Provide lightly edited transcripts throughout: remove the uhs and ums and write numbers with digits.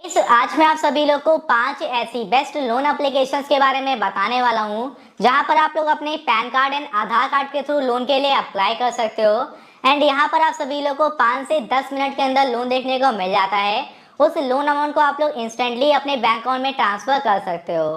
आज मैं आप सभी लोग को 5 ऐसी बेस्ट लोन एप्लीकेशंस के बारे में बताने वाला हूँ जहाँ पर आप लोग अपने pan card and Aadhaar card के थ्रू लोन के लिए अप्लाई कर सकते हो। एंड यहाँ पर आप सभी लोग को 5 से 10 मिनट के अंदर लोन देखने को मिल जाता है। उस लोन अमाउंट को आप लोग इंस्टेंटली अपने बैंक अकाउंट में ट्रांसफर कर सकते हो।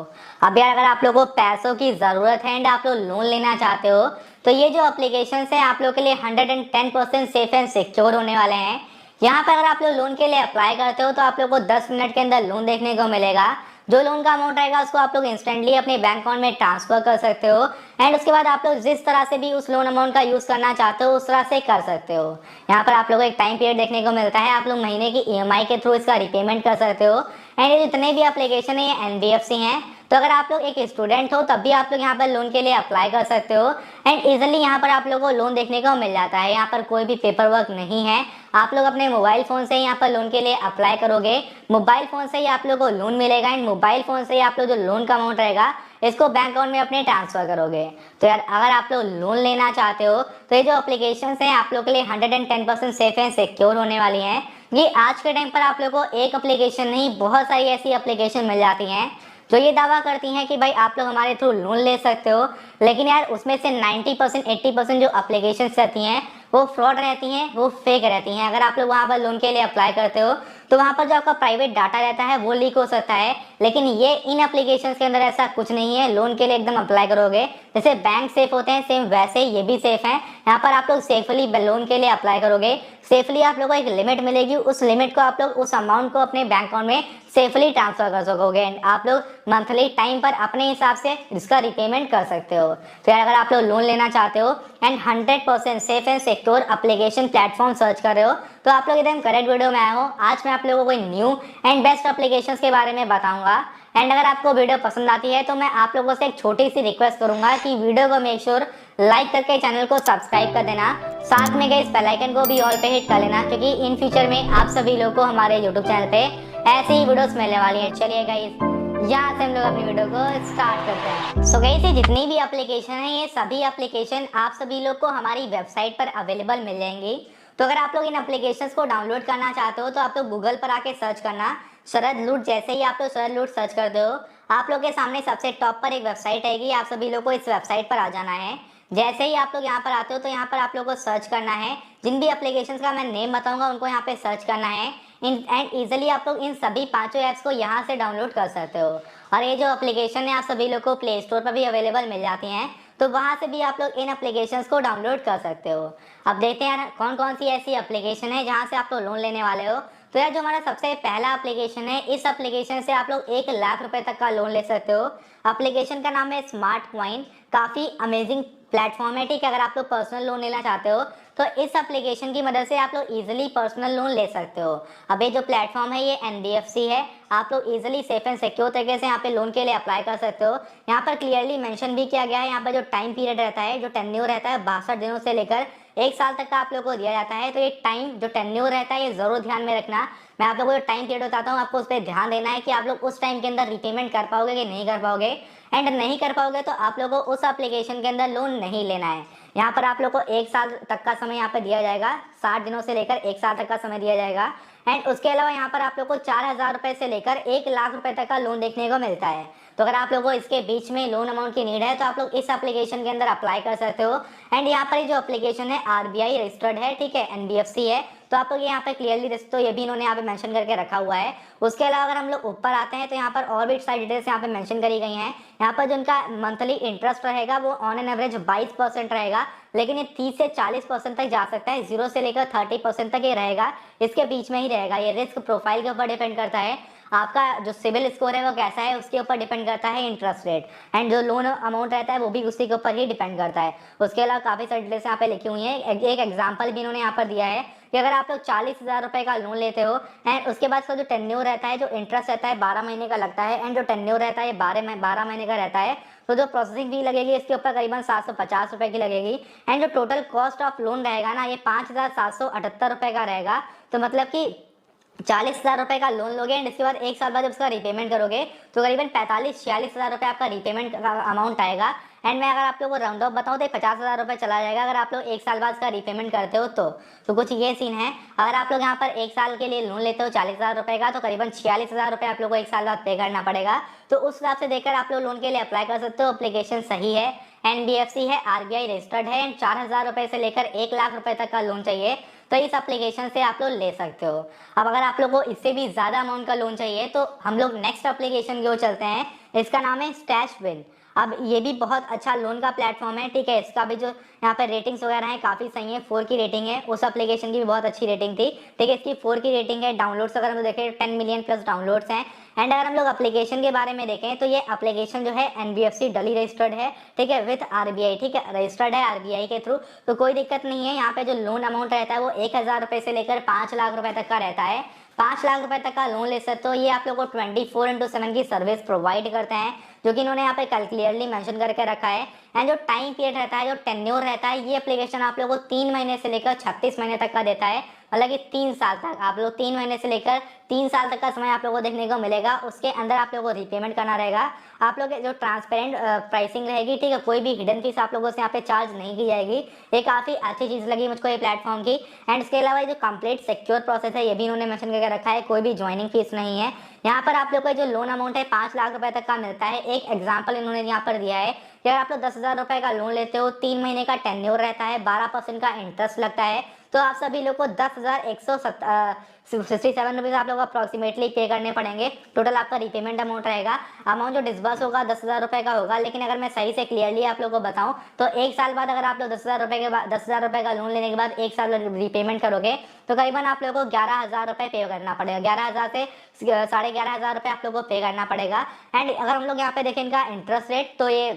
अब यार अगर आप लोग को पैसों की ज़रूरत है एंड आप लोग लोन लेना चाहते हो तो ये जो एप्लीकेशंस है आप लोग के लिए 110% सेफ एंड सिक्योर होने वाले हैं। यहाँ पर अगर आप लोग लोन के लिए अप्लाई करते हो तो आप लोग को 10 मिनट के अंदर लोन देखने को मिलेगा। जो लोन का अमाउंट रहेगा उसको आप लोग इंस्टेंटली अपने बैंक अकाउंट में ट्रांसफर कर सकते हो। एंड उसके बाद आप लोग जिस तरह से भी उस लोन अमाउंट का यूज करना चाहते हो उस तरह से कर सकते हो। यहाँ पर आप लोग को एक टाइम पीरियड देखने को मिलता है, आप लोग महीने की ईएमआई के थ्रू इसका रिपेमेंट कर सकते हो। एंड ये जितने भी एप्लीकेशन है ये एनबीएफसी हैं, तो अगर आप लोग एक स्टूडेंट हो तब भी आप लोग यहाँ पर लोन के लिए अप्लाई कर सकते हो। एंड इजीली यहाँ पर आप लोगों को लोन देखने को मिल जाता है। यहाँ पर कोई भी पेपर वर्क नहीं है, आप लोग अपने मोबाइल फ़ोन से यहाँ पर लोन के लिए अप्लाई करोगे, मोबाइल फ़ोन से ही आप लोग को लोन मिलेगा। एंड मोबाइल फ़ोन से ही आप लोग जो लोन का अमाउंट रहेगा इसको बैंक अकाउंट में अपने ट्रांसफर करोगे। तो यार अगर आप लोग लोन लेना चाहते हो तो ये जो एप्लीकेशंस हैं आप लोग के लिए 110% सेफ एंड सिक्योर होने वाली हैं। ये आज के टाइम पर आप लोग को एक एप्लीकेशन नहीं बहुत सारी ऐसी एप्लीकेशन मिल जाती हैं जो ये दावा करती हैं कि भाई आप लोग हमारे थ्रू लोन ले सकते हो, लेकिन यार उसमें से 90% 80% जो एप्लीकेशंस रहती हैं वो फ्रॉड रहती हैं, वो फेक रहती हैं। अगर आप लोग वहाँ पर लोन के लिए अप्लाई करते हो तो वहाँ पर जो आपका प्राइवेट डाटा रहता है वो लीक हो सकता है, लेकिन ये इन एप्लीकेशंस के अंदर ऐसा कुछ नहीं है। लोन के लिए एकदम अप्लाई करोगे जैसे बैंक सेफ होते हैं सेम वैसे ये भी सेफ हैं। यहाँ पर आप लोग सेफली लोन के लिए अप्लाई करोगे, सेफली आप लोग को एक लिमिट मिलेगी, उस लिमिट को आप लोग उस अमाउंट को अपने बैंक अकाउंट में सेफली ट्रांसफर कर सकोगे। एंड आप लोग मंथली टाइम पर अपने हिसाब से इसका रिपेमेंट कर सकते हो। तो यार अगर आप लोग लोन लेना चाहते हो and 100% safe and secure application platform search कर रहे हो तो आप लोग एकदम करेक्ट वीडियो में आए हो। आज मैं आप लोगों को न्यू एंड बेस्ट एप्लीकेशंस के बारे में बताऊंगा। एंड अगर आपको वीडियो पसंद आती है तो मैं आप लोगों से एक छोटी सी रिक्वेस्ट करूंगा कि वीडियो को मेक श्योर लाइक करके चैनल को सब्सक्राइब कर देना, साथ में गए इस बेल आइकन को भी ऑल पे हिट कर लेना, क्योंकि इन फ्यूचर में आप सभी लोग को हमारे यूट्यूब चैनल पे ऐसी ही वीडियोस मिलने वाली हैं। चलिए गाइस यहाँ से हम लोग अपनी वीडियो को स्टार्ट करते हैं। सो गाइस ये जितनी भी एप्लीकेशन है ये सभी एप्लीकेशन आप सभी लोग को हमारी वेबसाइट पर अवेलेबल मिल जाएंगी। तो अगर आप लोग इन एप्लीकेशंस को डाउनलोड करना चाहते हो तो आप लोग गूगल पर आके सर्च करना शरद लूट। जैसे ही आप लोग शरद लूट सर्च करते हो आप लोग के सामने सबसे टॉप पर एक वेबसाइट आएगी, आप सभी लोग को इस वेबसाइट पर आ जाना है। जैसे ही आप लोग यहाँ पर आते हो तो यहाँ पर आप लोग को सर्च करना है, जिन भी एप्लीकेशंस का मैं नेम बताऊंगा उनको यहाँ पे सर्च करना है। एंड इजीली आप लोग इन सभी पांचों ऐप्स को यहाँ से डाउनलोड कर सकते हो। और ये जो एप्लीकेशन है आप सभी लोग को प्ले स्टोर पर भी अवेलेबल मिल जाती हैं, तो वहाँ से भी आप लोग इन एप्लीकेशंस को डाउनलोड कर सकते हो। अब देखते हैं कौन कौन सी ऐसी एप्लीकेशन है जहाँ से आप लोग लोन लेने वाले हो। तो यार जो हमारा सबसे पहला एप्लीकेशन है, इस एप्लीकेशन से आप लोग 1 लाख रुपए तक का लोन ले सकते हो। एप्लीकेशन का नाम है स्मार्ट कॉइन। काफ़ी अमेजिंग प्लेटफॉर्म है, ठीक है। अगर आप लोग पर्सनल लोन लेना चाहते हो तो इस एप्लीकेशन की मदद से आप लोग इजीली पर्सनल लोन ले सकते हो। अब ये जो प्लेटफॉर्म है ये एनबीएफसी है, आप लोग इजीली सेफ एंड सिक्योर तरीके से यहाँ पे लोन के लिए अप्लाई कर सकते हो। यहाँ पर क्लियरली मेंशन भी किया गया है, यहाँ पर जो टाइम पीरियड रहता है, जो टेन्योर रहता है 62 दिनों से लेकर 1 साल तक का आप लोग को दिया जाता है। तो ये टाइम जो टेन्योर रहता है ये जरूर ध्यान में रखना। मैं आप लोगों को जो टाइम पीरियड बताता हूँ आपको उस पर ध्यान देना है कि आप लोग उस टाइम के अंदर रिपेमेंट कर पाओगे कि नहीं कर पाओगे। एंड नहीं कर पाओगे तो आप लोगों को उस एप्लीकेशन के अंदर लोन नहीं लेना है। यहाँ पर आप लोग को 1 साल तक का समय यहाँ पर दिया जाएगा, 60 दिनों से लेकर 1 साल तक का समय दिया जाएगा। एंड उसके अलावा यहाँ पर आप लोग को 4,000 रुपए से लेकर 1 लाख रुपए तक का लोन देखने को मिलता है। तो अगर आप लोगों को इसके बीच में लोन अमाउंट की नीड है तो आप लोग इस एप्लीकेशन के अंदर अप्लाई कर सकते हो। एंड यहाँ पर जो एप्लीकेशन है आरबीआई रजिस्टर्ड है, ठीक है, एनबीएफसी है, तो आप लोग यहाँ पे क्लियरली तो ये भी इन्होंने यहाँ पे मेंशन करके रखा हुआ है। उसके अलावा अगर हम लोग ऊपर आते हैं तो यहाँ पर और भी सारी डिटेल्स यहाँ पे मेंशन करी गई हैं। यहाँ पर जो उनका मंथली इंटरेस्ट रहेगा वो ऑन एन एवरेज 22% रहेगा, लेकिन ये 30 से 40% तक जा सकता है, 0 से लेकर 30% तक ये रहेगा, इसके बीच में ही रहेगा। ये रिस्क प्रोफाइल के ऊपर डिपेंड करता है, आपका जो सिविल स्कोर है वो कैसा है उसके ऊपर डिपेंड करता है इंटरेस्ट रेट। एंड जो लोन अमाउंट रहता है वो भी उसी के ऊपर ही डिपेंड करता है। उसके अलावा काफ़ी सारी डिटेल्स यहाँ पे लिखी हुई हैं। एक एग्जाम्पल भी इन्होंने यहाँ पर दिया है कि अगर आप लोग 40,000 रुपए का लोन लेते हो एंड उसके बाद का जो टेन्योर रहता है, जो इंटरेस्ट रहता है 12 महीने का लगता है, एंड जो टेन्योर रहता है 12 महीने का रहता है, तो जो प्रोसेसिंग फी लगेगी इसके ऊपर करीबन 750 रुपए की लगेगी। एंड जो टोटल कॉस्ट ऑफ लोन रहेगा ना ये 5,778 रुपए का रहेगा। तो मतलब कि 40,000 रुपए का लोन लोगे एंड इसके बाद 1 साल बाद जब उसका रिपेमेंट करोगे तो करीबन 45-46 हज़ार रुपये आपका रिपेमेंट का अमाउंट आएगा। एंड मैं अगर आप लोगों को राउंड ऑफ बताऊँ तो 50,000 रुपये चला जाएगा अगर आप लोग 1 साल बाद इसका रीपेमेंट करते हो तो कुछ ये सीन है। अगर आप लोग यहाँ पर 1 साल के लिए लोन लेते हो 40,000 रुपये का, तो करीबन 46,000 रुपये आप लोग को 1 साल बाद पे करना पड़ेगा। तो उस हिसाब से देखकर आप लोग लोन के लिए अप्लाई कर सकते हो। एप्लीकेशन सही है, एनबीएफसी है, आरबीआई रजिस्टर्ड है, 4,000 रुपये से लेकर 1 लाख रुपए तक का लोन चाहिए तो इस एप्लीकेशन से आप लोग ले सकते हो। अब अगर आप लोग को इससे भी ज़्यादा अमाउंट का लोन चाहिए तो हम लोग नेक्स्ट एप्लीकेशन की ओर चलते हैं। इसका नाम है स्टैशविन। अब ये भी बहुत अच्छा लोन का प्लेटफॉर्म है, ठीक है। इसका भी जो यहाँ पे रेटिंग्स वगैरह हैं काफ़ी सही है, 4 की रेटिंग है। उस एप्लीकेशन की भी बहुत अच्छी रेटिंग थी, ठीक है। इसकी 4 की रेटिंग है। डाउनलोड्स अगर हम देखें 10 मिलियन प्लस डाउनलोड्स हैं। एंड अगर हम लोग एप्लीकेशन के बारे में देखें तो ये एप्लीकेशन जो है एनबीएफसी डली रजिस्टर्ड है, ठीक है, विथ आरबीआई, ठीक है, रजिस्टर्ड है आरबीआई के थ्रू, तो कोई दिक्कत नहीं है। यहाँ पे जो लोन अमाउंट रहता है वो 1,000 रुपये से लेकर 5 लाख रुपए तक का रहता है। 5 लाख रुपए तक का लोन ले सकते हो। ये आप लोग को 24/7 की सर्विस प्रोवाइड करते हैं, जो कि इन्होंने यहाँ पे कल क्लियरली मेंशन करके रखा है। एंड जो टाइम पीरियड रहता है, जो टेन्योर रहता है, ये एप्लीकेशन आप लोगों को 3 महीने से लेकर 36 महीने तक का देता है। मतलब कि 3 साल तक आप लोग 3 महीने से लेकर 3 साल तक का समय आप लोगों को देखने को मिलेगा। उसके अंदर आप लोगों को रीपेमेंट करना रहेगा। आप लोग जो ट्रांसपेरेंट प्राइसिंग रहेगी, ठीक है, कोई भी हिडन फीस आप लोगों से यहाँ पे चार्ज नहीं की जाएगी। ये काफ़ी अच्छी चीज़ लगी मुझको ये प्लेटफॉर्म की। एंड इसके अलावा जो कंप्लीट सिक्योर प्रोसेस है ये भी इन्होंने मेंशन करके रखा है, कोई भी ज्वाइनिंग फीस नहीं है। यहाँ पर आप लोग का जो लोन अमाउंट है 5 लाख रुपए तक का मिलता है। एक एग्जाम्पल इन्होंने यहाँ पर दिया है कि अगर आप लोग 10,000 रुपए का लोन लेते हो, 3 महीने का टेन्योर रहता है, 12% का इंटरेस्ट लगता है, तो आप सभी लोग को 10,167 रुपीज़ आप लोग अप्रॉक्सीमेटली पे करने पड़ेंगे। टोटल आपका रीपेमेंट अमाउंट रहेगा। अमाउंट जो डिस्बर्स होगा 10,000 रुपये का होगा। लेकिन अगर मैं सही से क्लियरली आप लोग को बताऊं तो 1 साल बाद अगर आप लोग 10,000 रुपये के बाद 10,000 रुपये का लोन लेने के बाद 1 साल रीपेमेंट करोगे तो करीबन आप लोगों को 11,000 रुपये पे करना पड़ेगा। 11,000 से 11,500 रुपये आप लोगों को पे करना पड़ेगा। एंड अगर हम लोग यहाँ पे देखें इनका इंटरेस्ट रेट, तो ये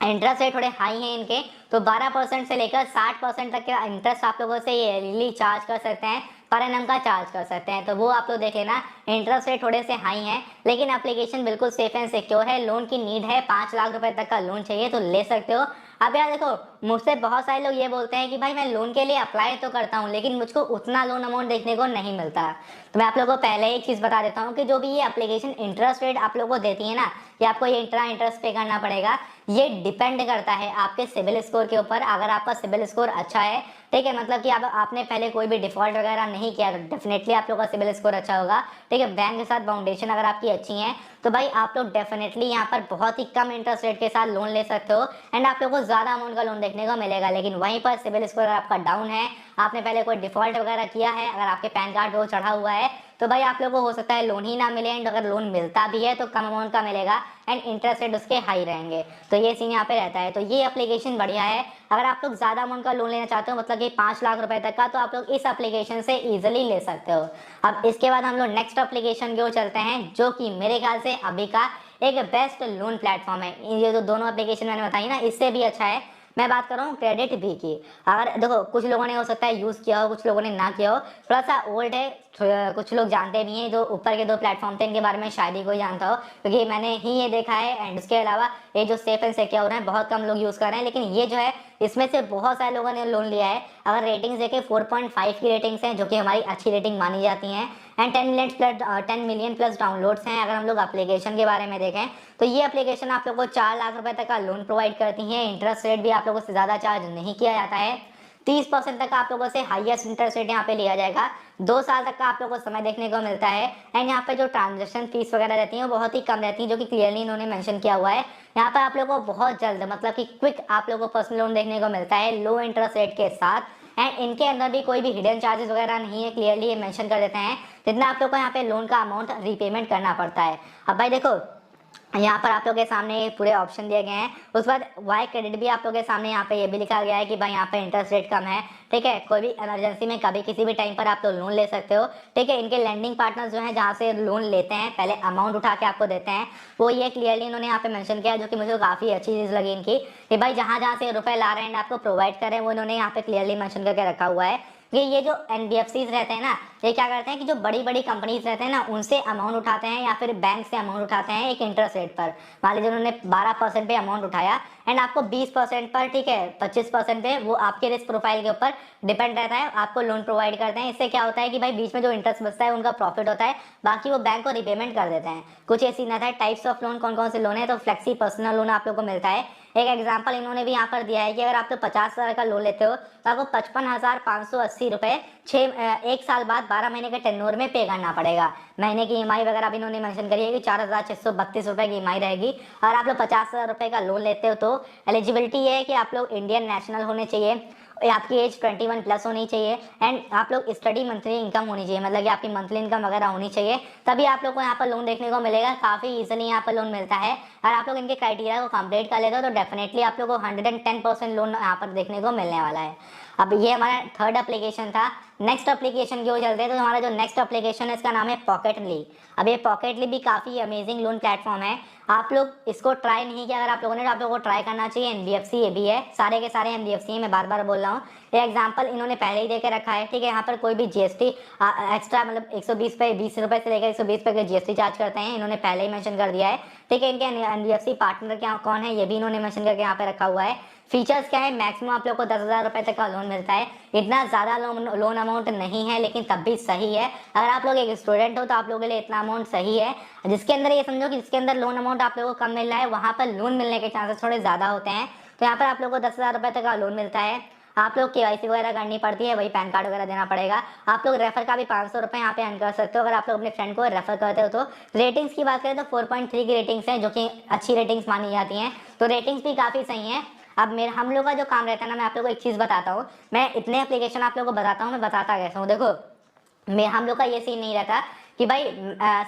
इंटरेस्ट रेट थोड़े हाई हैं इनके, तो 12% से लेकर 60% तक का इंटरेस्ट आप लोगों से ये ईयरली चार्ज कर सकते हैं, पर एनम का चार्ज कर सकते हैं। तो वो आप लोग देख लेना, इंटरेस्ट रेट थोड़े से हाई हैं, लेकिन एप्लीकेशन बिल्कुल सेफ एंड सिक्योर है। लोन की नीड है, 5 लाख रुपए तक का लोन चाहिए तो ले सकते हो। अब यार देखो, मुझसे बहुत सारे लोग ये बोलते हैं कि भाई मैं लोन के लिए अप्लाई तो करता हूँ लेकिन मुझको उतना लोन अमाउंट देखने को नहीं मिलता। तो मैं आप लोगों को पहले एक चीज़ बता देता हूँ कि जो भी ये एप्लीकेशन इंटरेस्ट रेट आप लोगों को देती है ना, कि आपको ये इंटरेस्ट पे करना पड़ेगा, ये डिपेंड करता है आपके सिबिल स्कोर के ऊपर। अगर आपका सिबिल स्कोर अच्छा है, ठीक है, मतलब कि आपने पहले कोई भी डिफॉल्ट वगैरह नहीं किया तो डेफिनेटली आप लोग का सिबिल स्कोर अच्छा होगा, ठीक है। बैंक के साथ फाउंडेशन अगर आपकी अच्छी है तो भाई आप लोग डेफिनेटली यहाँ पर बहुत ही कम इंटरेस्ट रेट के साथ लोन ले सकते हो एंड आप लोग को ज़्यादा अमाउंट का लोन देखने को मिलेगा। लेकिन वहीं पर सिबिल स्कोर अगर आपका डाउन है, आपने पहले कोई डिफॉल्ट वगैरह किया है, अगर आपके पैन कार्ड पे वो चढ़ा हुआ है, तो भाई आप लोगों को हो सकता है लोन ही ना मिले। एंड अगर लोन मिलता भी है तो कम अमाउंट का मिलेगा एंड इंटरेस्ट रेट उसके हाई रहेंगे। तो ये सीन यहाँ पे रहता है। तो ये एप्लीकेशन बढ़िया है। अगर आप लोग ज़्यादा अमाउंट का लोन लेना चाहते हो, मतलब कि 5 लाख रुपए तक का, तो आप लोग इस एप्लीकेशन से ईजिली ले सकते हो। अब इसके बाद हम लोग नेक्स्ट एप्लीकेशन की ओर चलते हैं, जो कि मेरे ख्याल से अभी का एक बेस्ट लोन प्लेटफॉर्म है। ये जो दोनों एप्लीकेशन मैंने बताई ना, इससे भी अच्छा है। मैं बात कर रहा हूँ क्रेडिट बी की। अगर देखो, कुछ लोगों ने हो सकता है यूज़ किया हो, कुछ लोगों ने ना किया हो, थोड़ा सा ओल्ड है, कुछ लोग जानते भी हैं। जो ऊपर के 2 प्लेटफॉर्म थे इनके बारे में शायद ही कोई जानता हो, क्योंकि मैंने ही ये देखा है। एंड उसके अलावा ये जो सेफ एंड सिक्योर है बहुत कम लोग यूज़ कर रहे हैं, लेकिन ये जो है इसमें से बहुत सारे लोगों ने लोन लिया है। अगर रेटिंग्स देखें 4.5 की रेटिंग्स हैं, जो कि हमारी अच्छी रेटिंग मानी जाती हैं। एंड 10 मिलियन प्लस डाउनलोड्स हैं। अगर हम लोग एप्लीकेशन के बारे में देखें तो ये एप्लीकेशन आप लोग को 4 लाख रुपए तक का लोन प्रोवाइड करती है। इंटरेस्ट रेट भी आप लोगों से ज़्यादा चार्ज नहीं किया जाता है। 30% तक का आप लोगों से हाईएस्ट इंटरेस्ट रेट यहाँ पे लिया जाएगा। 2 साल तक का आप लोगों को समय देखने को मिलता है। एंड यहाँ पे जो ट्रांजेक्शन फीस वगैरह रहती है वो बहुत ही कम रहती है, जो कि क्लियरली इन्होंने मेंशन किया हुआ है। यहाँ पर आप लोगों को बहुत जल्द, मतलब कि क्विक आप लोगों को पर्सनल लोन देखने को मिलता है, लो इंटरेस्ट रेट के साथ। एंड इनके अंदर भी कोई भी हिडन चार्जेस वगैरह नहीं है, क्लियरली ये मेंशन कर देते हैं जितना आप लोग को यहाँ पे लोन का अमाउंट रीपेमेंट करना पड़ता है। अब भाई देखो, यहाँ पर आप लोग के सामने पूरे ऑप्शन दिए गए हैं। उस बाद वाई क्रेडिट भी आप लोग के सामने यहाँ पे ये भी लिखा गया है कि भाई यहाँ पे इंटरेस्ट रेट कम है, ठीक है। कोई भी इमरजेंसी में कभी किसी भी टाइम पर आप लोग लोन ले सकते हो, ठीक है। इनके लैंडिंग पार्टनर्स जो हैं जहाँ से लोन लेते हैं, पहले अमाउंट उठा के आपको देते हैं, वो ये क्लियरली इन्होंने यहाँ पे मेंशन किया, जो कि मुझे काफ़ी अच्छी चीज़ लगी इनकी, कि भाई जहाँ जहाँ से रुपए ला रहे हैं आपको प्रोवाइड कर रहे हैं, वो इन्होंने यहाँ पे क्लियरली मेंशन करके रखा हुआ है कि ये जो एनबीएफसीज रहते हैं ना, ये क्या करते हैं कि जो बड़ी बड़ी कंपनीज रहते हैं ना, उनसे अमाउंट उठाते हैं या फिर बैंक से अमाउंट उठाते हैं एक इंटरेस्ट रेट पर। मान लीजिए उन्होंने 12% पे अमाउंट उठाया एंड आपको 20% पर, ठीक है, 25% पे, वो आपके रिस्क प्रोफाइल के ऊपर डिपेंड रहता है, आपको लोन प्रोवाइड करते हैं। इससे क्या होता है कि भाई बीच में जो इंटरेस्ट बचता है उनका प्रॉफिट होता है, बाकी वो बैंक को रिपेमेंट कर देते हैं। कुछ ये सीन आता है। टाइप्स ऑफ लोन कौन कौन से लोन है, तो फ्लेक्सी पर्सनल लोन आप लोग को मिलता है। एक एग्जांपल इन्होंने भी यहाँ पर दिया है कि अगर आप तो 50,000 का लोन लेते हो तो आपको 55,580 रुपए 1 साल बाद 12 महीने के टेन्योर में पे करना पड़ेगा। महीने की ईएमआई वगैरह भी इन्होंने मेंशन करी है कि 4,632 रुपए की ईएमआई रहेगी। और आप लोग 50,000 रुपए का लोन लेते हो तो एलिजिबिलिटी ये है कि आप लोग इंडियन नेशनल होने चाहिए, आपकी एज 21 प्लस होनी चाहिए एंड आप लोग स्टडी मंथली इनकम होनी चाहिए, मतलब कि आपकी मंथली इनकम वगैरह होनी चाहिए, तभी आप लोग को यहाँ पर लोन देखने को मिलेगा। काफ़ी इजीली यहाँ पर लोन मिलता है। और आप लोग इनके क्राइटेरिया को कंप्लीट कर लेते हो तो डेफिनेटली आप लोग को 110% लोन यहाँ पर देखने को मिलने वाला है। अब ये हमारा थर्ड एप्लीकेशन था। नेक्स्ट एप्लीकेशन की ओर चलते हैं तो हमारा जो नेक्स्ट एप्लीकेशन है इसका नाम है पॉकेटली। अब ये पॉकेटली भी काफ़ी अमेजिंग लोन प्लेटफॉर्म है। आप लोग इसको ट्राई नहीं किया अगर आप लोगों ने, तो आप लोगों को ट्राई करना चाहिए। एनबीएफसी ये भी है, सारे के सारे एनबीएफसी है, मैं बार बार बोल रहा हूँ। ये एग्जांपल इन्होंने पहले ही देके रखा है, ठीक है। यहाँ पर कोई भी जीएसटी एक्स्ट्रा, मतलब 120 पे 20 रुपए से लेकर 120 पे जीएसटी चार्ज करते हैं, इन्होंने पहले ही मेंशन कर दिया है, ठीक है। इनके एनबीएफसी पार्टनर क्या कौन है ये भी इन्होंने मेंशन करके यहाँ पे रखा हुआ है। फीचर्स क्या है, मैक्सिमम आप लोग को 10,000 रुपए तक का लोन मिलता है। इतना ज़्यादा लोन अमाउंट नहीं है लेकिन तब भी सही है। अगर आप लोग एक स्टूडेंट हो तो आप लोगों के लिए इतना अमाउंट सही है। जिसके अंदर ये समझो कि जिसके अंदर लोन अमाउंट आप लोगों को कम मिल रहा है, वहाँ पर लोन मिलने के चांसेस थोड़े ज़्यादा होते हैं। तो यहाँ पर आप लोग को 10,000 रुपए तक का लोन मिलता है। आप लोग केवाईसी वगैरह करनी पड़ती है, वही पैन कार्ड वगैरह देना पड़ेगा। आप लोग रेफर का भी 500 रुपये यहाँ पे अर्न कर सकते हो अगर आप लोग अपने फ्रेंड को रेफर करते हो तो। रेटिंग्स की बात करें तो 4.3 की रेटिंग्स हैं, जो कि अच्छी रेटिंग्स मानी जाती हैं, तो रेटिंग्स भी काफ़ी सही हैं। अब मेरा हम लोग का जो काम रहता है ना, मैं आप लोगों को एक चीज़ बताता हूँ। मैं इतने एप्लीकेशन आप लोगों को बताता हूँ, मैं बताता कैसा हूँ, देखो। मैं हम लोग का ये सीन नहीं रहता कि भाई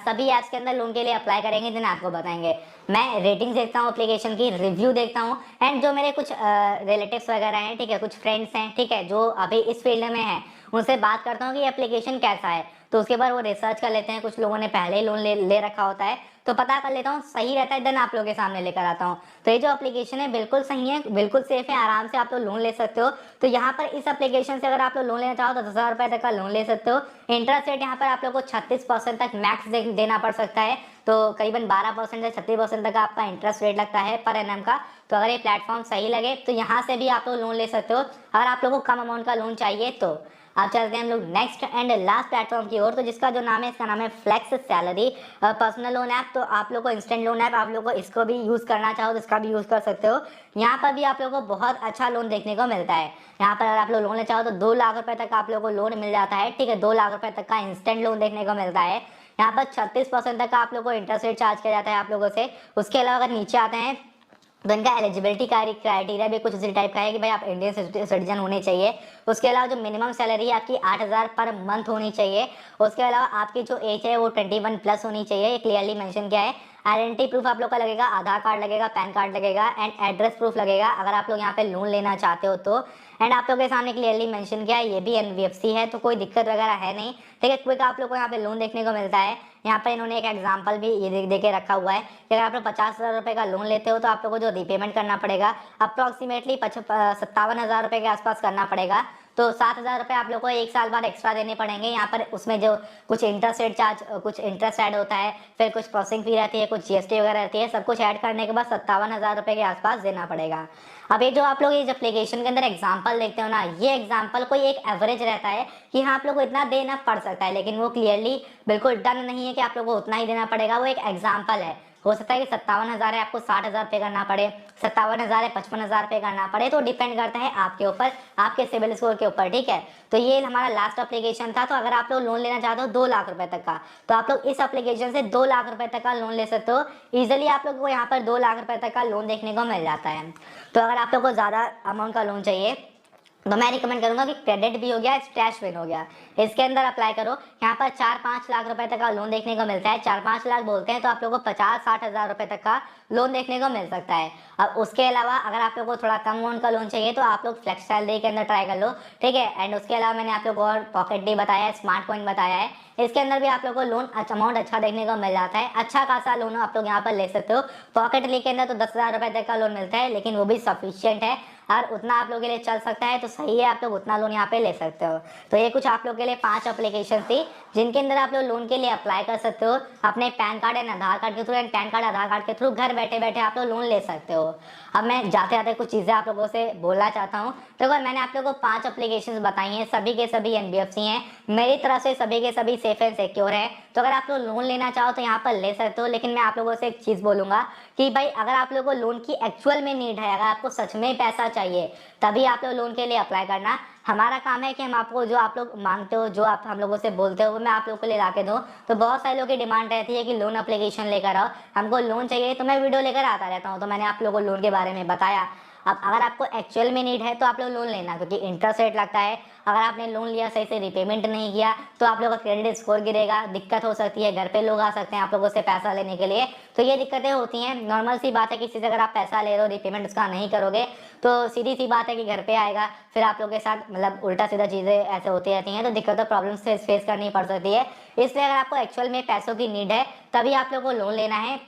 सभी ऐप्स के अंदर लोन के लिए अप्लाई करेंगे दिन आपको बताएंगे। मैं रेटिंग्स देखता हूँ एप्लीकेशन की, रिव्यू देखता हूँ एंड जो मेरे कुछ रिलेटिव्स वगैरह हैं, ठीक है, कुछ फ्रेंड्स हैं, ठीक है, जो अभी इस फील्ड में हैं, उनसे बात करता हूँ कि एप्लीकेशन कैसा है। तो उसके बाद वो रिसर्च कर लेते हैं, कुछ लोगों ने पहले ही लोन ले रखा होता है, तो पता कर लेता हूँ, सही रहता है, देन आप लोगों के सामने लेकर आता हूँ। तो ये जो एप्लीकेशन है बिल्कुल सही है, बिल्कुल सेफ है, आराम से आप लोग लोन ले सकते हो। तो यहाँ पर इस एप्लीकेशन से अगर आप लोग लोन लेना चाहो तो 10,000 रुपए तक का लोन ले सकते हो। इंटरेस्ट रेट यहाँ पर आप लोग को 36% तक मैक्स देना पड़ सकता है, तो करीबन 12% से 36% तक आपका इंटरेस्ट रेट लगता है पर एनएम का। तो अगर ये प्लेटफॉर्म सही लगे तो यहाँ से भी आप लोग लोन ले सकते हो अगर आप लोगों को कम अमाउंट का लोन चाहिए तो। अब चलते हैं हम लोग नेक्स्ट एंड लास्ट प्लेटफॉर्म की ओर, तो जिसका जो नाम है, इसका नाम है Flex Salary personal loan app. तो आप लोग को इंस्टेंट लोन ऐप, आप लोग को इसको भी यूज़ करना चाहो तो इसका भी यूज़ कर सकते हो। यहाँ पर भी आप लोग को बहुत अच्छा लोन देखने को मिलता है। यहाँ पर अगर आप लोग लोन लेना चाहो तो 2 लाख रुपए तक आप लोग को लोन मिल जाता है, ठीक है। 2 लाख रुपए तक का इंस्टेंट लोन देखने को मिलता है। यहाँ पर 36% तक का आप लोग को इंटरेस्ट रेट चार्ज किया जाता है आप लोगों से। उसके अलावा अगर नीचे आते हैं तो इनका एलिजिबिलिटी क्राइटेरिया भी कुछ इसी टाइप का है कि भाई आप इंडियन सिटीजन होने चाहिए। उसके अलावा जो मिनिमम सैलरी आपकी 8,000 पर मंथ होनी चाहिए। उसके अलावा आपकी जो एज है वो 21 प्लस होनी चाहिए, ये क्लियरली मेंशन किया है। आइडेंटिटी प्रूफ आप लोग का लगेगा, आधार कार्ड लगेगा, पैन कार्ड लगेगा एंड एड्रेस प्रूफ लगेगा अगर आप लोग यहाँ पे लोन लेना चाहते हो तो। एंड आप लोग के सामने क्लियरली मेंशन किया है, ये भी एनबीएफसी है, तो कोई दिक्कत वगैरह है नहीं, ठीक है। क्विक आप लोग को यहाँ पे लोन देखने को मिलता है। यहाँ पर इन्होंने एक एग्जाम्पल भी ये दे के रखा हुआ है कि अगर आप लोग 50,000 रुपये का लोन लेते हो तो आप लोग को जो रीपेमेंट करना पड़ेगा अप्रॉक्सीमेटली 57,000 रुपये के आसपास करना पड़ेगा। तो 7,000 रुपये आप लोग को 1 साल बाद एक्स्ट्रा देने पड़ेंगे। यहाँ पर उसमें जो कुछ इंटरेस्ट रेट चार्ज, कुछ इंटरेस्ट ऐड होता है, फिर कुछ प्रोसेसिंग फी रहती है, कुछ जीएसटी वगैरह रहती है, सब कुछ ऐड करने के बाद 57,000 रुपये के आसपास देना पड़ेगा। अब ये जो आप लोग इस एप्लीकेशन के अंदर एग्जाम्पल देखते हो ना, ये एग्जाम्पल कोई एक एवरेज रहता है कि हाँ आप लोग को इतना देना पड़ सकता है, लेकिन वो क्लियरली बिल्कुल डन नहीं है कि आप लोग को उतना ही देना पड़ेगा। वो एक एग्जाम्पल है। हो सकता है कि 57,000 है, आपको 60,000 पे करना पड़े, 57,000 है 55,000 पे करना पड़े, तो डिपेंड करता है आपके ऊपर, आपके सिविल स्कोर के ऊपर, ठीक है। तो ये हमारा लास्ट एप्लीकेशन था। तो अगर आप लोग लोन लेना चाहते हो 2 लाख रुपए तक का, तो आप लोग इस एप्लीकेशन से 2 लाख रुपए तक का लोन ले सकते हो ईजिली। आप लोग को यहाँ पर 2 लाख रुपए तक का लोन देखने को मिल जाता है। तो अगर आप लोग को ज़्यादा अमाउंट का लोन चाहिए तो मैं रिकमेंड करूंगा कि क्रेडिट भी हो गया, स्टैश विन हो गया, इसके अंदर अप्लाई करो। यहाँ पर 4-5 लाख रुपए तक का लोन देखने को मिलता है। 4-5 लाख बोलते हैं तो आप लोगों को 50-60 हज़ार रुपए तक का लोन देखने को मिल सकता है। अब उसके अलावा अगर आप लोगों को थोड़ा कम अमाउंट का लोन चाहिए तो आप लोग फ्लेक्स सैलरी के अंदर ट्राई कर लो, ठीक है। एंड उसके अलावा मैंने आप लोग को और पॉकेट डी बताया है, स्मार्ट कॉइन बताया है, इसके अंदर भी आप लोग को लोन अमाउंट अच्छा देखने को मिल जाता है। अच्छा खासा लोन आप लोग यहाँ पर ले सकते हो। पॉकेट डी के अंदर तो 10,000 रुपए तक का लोन मिलता है, लेकिन वो भी सफिशियंट है। और उतना आप लोगों के लिए चल सकता है तो सही है, आप लोग उतना लोन यहाँ पे ले सकते हो। तो ये कुछ आप लोग के लिए 5 एप्लीकेशन थी जिनके अंदर आप लोग लोन के लिए अप्लाई कर सकते हो अपने pan card and Aadhaar card के through, and pan card Aadhaar card के थ्रू घर बैठे बैठे आप लोग लोन ले सकते हो। अब मैं जाते जाते कुछ चीज़ें आप लोगों से बोलना चाहता हूँ। देखो मैंने आप लोगों को 5 एप्लीकेशन बताई हैं, सभी के सभी एनबीएफसी हैं, मेरी तरफ से सभी के सभी सेफ एंड सिक्योर है। तो अगर आप लोग लोन लेना चाहो तो यहाँ पर ले सकते हो, लेकिन मैं आप लोगों से एक चीज़ बोलूँगा कि भाई अगर आप लोगों को लोन की एक्चुअल में नीड है, अगर आपको सच में पैसा चाहिए तभी आप लोग लोन के लिए अप्लाई करना। हमारा काम है कि हम आपको जो आप लोग मांगते हो, जो आप हम लोगों से बोलते हो, वो मैं आप लोगों को ले ला के दूँ। तो बहुत सारे लोगों की डिमांड रहती है कि लोन एप्लीकेशन लेकर आओ, हमको लोन चाहिए, तो मैं वीडियो लेकर आता रहता हूँ। तो मैंने आप लोगों को लोन के बारे में बताया। अब अगर आपको एक्चुअल में नीड है तो आप लोग लोन लेना, क्योंकि इंटरेस्ट रेट लगता है। अगर आपने लोन लिया सही से रिपेमेंट नहीं किया तो आप लोगों का क्रेडिट स्कोर गिरेगा, दिक्कत हो सकती है, घर पे लोग आ सकते हैं आप लोगों से पैसा लेने के लिए। तो ये दिक्कतें होती हैं, नॉर्मल सी बात है। किसी से अगर आप पैसा ले रहे हो, रिपेमेंट उसका नहीं करोगे तो सीधी सी बात है कि घर पे आएगा, फिर आप लोगों के साथ मतलब उल्टा सीधा चीज़ें ऐसे होती रहती हैं, तो दिक्कतों प्रॉब्लम्स फेस करनी पड़ सकती है। इसलिए अगर आपको एक्चुअल में पैसों की नीड है तभी आप लोगों को लोन लेना है।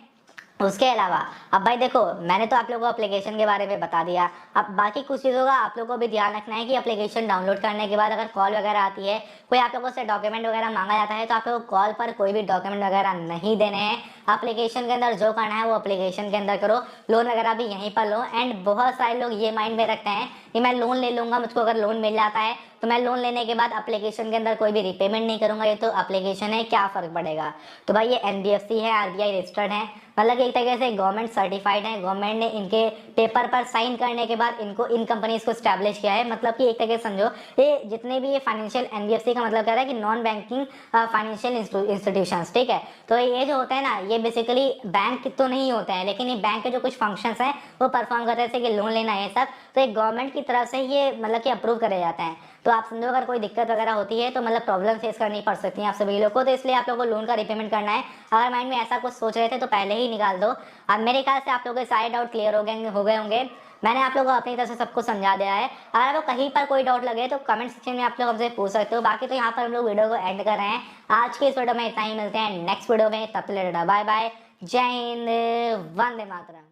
उसके अलावा अब भाई देखो, मैंने तो आप लोगों को एप्लीकेशन के बारे में बता दिया। अब बाकी कुछ चीज़ों का आप लोगों को भी ध्यान रखना है कि एप्लीकेशन डाउनलोड करने के बाद अगर कॉल वगैरह आती है, कोई आप लोगों से डॉक्यूमेंट वगैरह मांगा जाता है, तो आप लोगों को कॉल पर कोई भी डॉक्यूमेंट वगैरह नहीं देने हैं। एप्लीकेशन के अंदर जो करना है वो एप्लीकेशन के अंदर करो, लोन वगैरह भी यहीं पर लो। एंड बहुत सारे लोग ये माइंड में रखते हैं कि मैं लोन ले लूँगा, मुझको अगर लोन मिल जाता है तो मैं लोन लेने के बाद एप्लीकेशन के अंदर कोई भी रिपेमेंट नहीं करूँगा, ये तो एप्लीकेशन है, क्या फ़र्क पड़ेगा। तो भाई ये एनबीएफसी है, आरबीआई रजिस्टर्ड है, मतलब एक तरीके से गवर्नमेंट सर्टिफाइड है। गवर्नमेंट ने इनके पेपर पर साइन करने के बाद इनको इन कंपनीज को स्टैब्लिश किया है। मतलब कि एक तरीके से समझो ये जितने भी ये फाइनेंशियल एनबीएफसी का मतलब कह रहा है कि नॉन बैंकिंग फाइनेंशियल इंस्टीट्यूशंस, ठीक है। तो ये जो होते हैं ना, ये बेसिकली बैंक तो नहीं होते हैं, लेकिन ये बैंक के जो कुछ फंक्शंस हैं वो परफॉर्म करते हैं, जैसे कि लोन लेना है सब, तो एक गवर्नमेंट की तरफ से ये मतलब कि अप्रूव करे जाते हैं। तो आप समझो अगर कोई दिक्कत वगैरह होती है तो मतलब प्रॉब्लम फेस करनी पड़ सकती है आप सभी लोग को। तो इसलिए आप लोगों को लोन का रिपेमेंट करना है। अगर माइंड में ऐसा कुछ सोच रहे थे तो पहले ही निकाल दो। अब मेरे ख्याल से आप लोगों के सारे डाउट क्लियर हो गए होंगे। मैंने आप लोगों को अपनी तरफ से सबको समझा दिया है। अगर आपको कहीं पर कोई डाउट लगे तो कमेंट सेक्शन में आप लोग हमसे पूछ सकते हो। बाकी तो यहाँ पर हम लोग वीडियो को एंड कर रहे हैं। आज के इस वीडियो में इतना ही, मिलते हैं नेक्स्ट वीडियो में, तब तक बाय बाय, जय हिंद, वंदे मातरम।